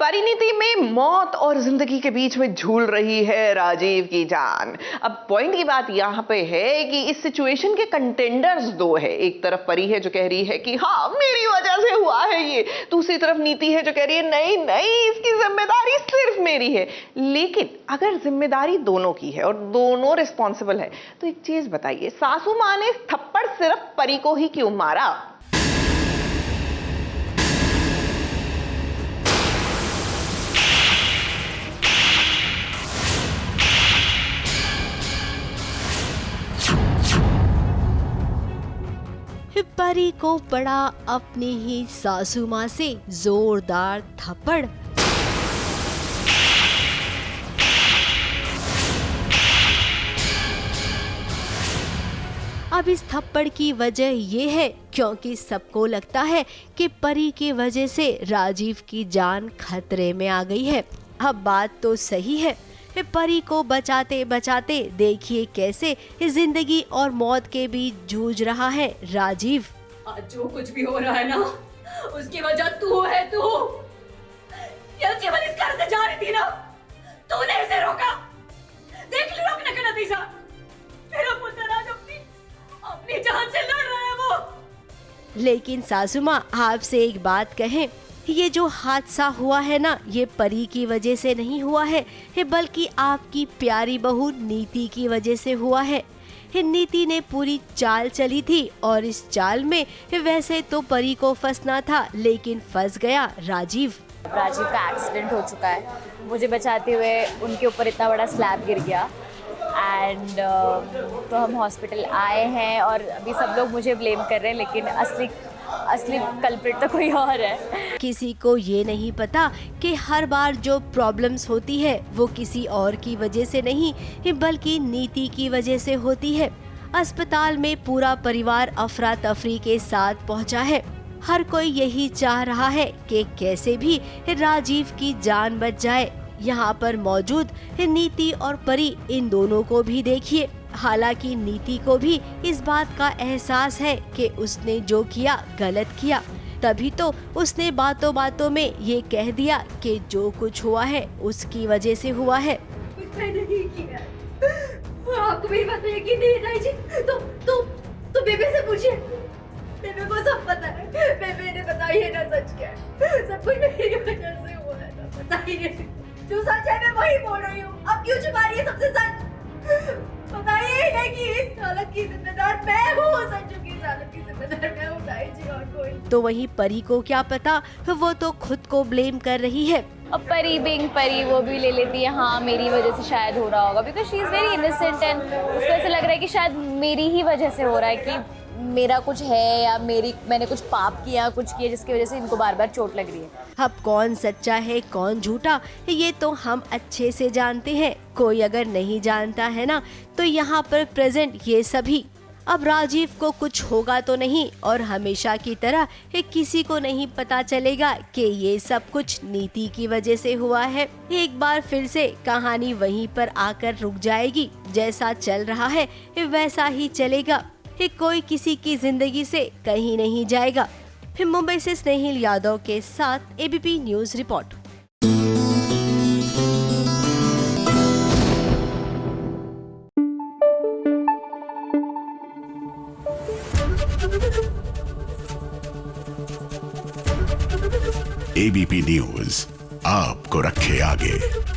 परिणीति में मौत और जिंदगी के बीच में झूल रही है राजीव की जान। अब पॉइंट की बात यहाँ पे है कि इस सिचुएशन के कंटेंडर्स दो है। एक तरफ परी है जो कह रही है कि हाँ मेरी वजह से हुआ है ये, दूसरी तरफ नीति है जो कह रही है नहीं नहीं इसकी जिम्मेदारी सिर्फ मेरी है। लेकिन अगर जिम्मेदारी दोनों की है और दोनों रिस्पॉन्सिबल है तो एक चीज बताइए, सासू माँ ने थप्पड़ सिर्फ परी को ही क्यों मारा? परी को पड़ा अपनी ही सासू माँ से जोरदार थप्पड़। अब इस थप्पड़ की वजह ये है क्योंकि सबको लगता है कि परी की वजह से राजीव की जान खतरे में आ गई है। अब बात तो सही है, परी को बचाते बचाते देखिए कैसे जिंदगी और मौत के बीच जूझ रहा है राजीव। आज जो कुछ भी हो रहा है ना उसकी वजह तू है। तू केवल इस घर से जा रही थी ना, तूने इसे रोका। देख ली रोकने का नतीजा। मेरा पुत्र आज अपनी जान से लड़ रहा है वो। लेकिन सासू माँ आपसे एक बात कहें, ये जो हादसा हुआ है ना ये परी की वजह से नहीं हुआ है, बल्कि आपकी प्यारी बहू नीति की वजह से हुआ है। नीति ने पूरी चाल चली थी और इस चाल में वैसे तो परी को फंसना था लेकिन फंस गया राजीव। राजीव का एक्सीडेंट हो चुका है, मुझे बचाते हुए उनके ऊपर इतना बड़ा स्लैब गिर गया एंड तो हम हॉस्पिटल आए हैं और अभी सब लोग मुझे ब्लेम कर रहे हैं, लेकिन असली कल्प्रिट तो कोई और है। किसी को ये नहीं पता कि हर बार जो प्रॉब्लम्स होती है वो किसी और की वजह से नहीं बल्कि नीति की वजह से होती है। अस्पताल में पूरा परिवार अफरा तफरी के साथ पहुंचा है। हर कोई यही चाह रहा है कि कैसे भी राजीव की जान बच जाए। यहाँ पर मौजूद नीति और परी इन दोनों को भी देखिए। हालांकि नीति को भी इस बात का एहसास है कि उसने जो किया गलत किया, तभी तो उसने बातों बातों में ये कह दिया कि जो कुछ हुआ है उसकी वजह से हुआ है। कुछ मैंने नहीं किया। आपको मेरी बात पे यकीन नहीं है जी? तो बेबे से पूछिए, बेबे को सब पता है। बेबे ने बताइए ना सच क्या है। सब कुछ मेरी वजह से हुआ है ना, बताइए। जो सच है मैं वही बोल रही हूँ। अब क्यों छुपा रही है सबसे सच? बताइए नहीं कि इस हालत की जिम्मेदार मैं हूँ। संजू की इस हालत की जिम्मेदार मैं हूँ जी, और कोई। तो वहीं परी को क्या पता, वो तो खुद को ब्लेम कर रही है। अब परी बिंग परी वो भी ले लेती है, हाँ मेरी वजह से शायद हो रहा होगा, because she is very innocent and उसको ऐसा लग रहा है कि शायद मेरी ही वजह से हो रहा है कि मेरा कुछ है या मैंने कुछ पाप किया, कुछ किया जिसकी वजह से इनको बार बार चोट लग रही है। अब कौन सच्चा है कौन झूठा ये तो हम अच्छे से जानते हैं। कोई अगर नहीं जानता है ना तो यहाँ पर प्रेजेंट ये सभी। अब राजीव को कुछ होगा तो नहीं और हमेशा की तरह किसी को नहीं पता चलेगा कि ये सब कुछ नीति की वजह से हुआ है। एक बार फिर से कहानी वहीं पर आकर रुक जाएगी। जैसा चल रहा है वैसा ही चलेगा। कोई किसी की जिंदगी से कहीं नहीं जाएगा। मुंबई से स्नेहिल यादव के साथ ABP news report. ABP news आपको रखे आगे।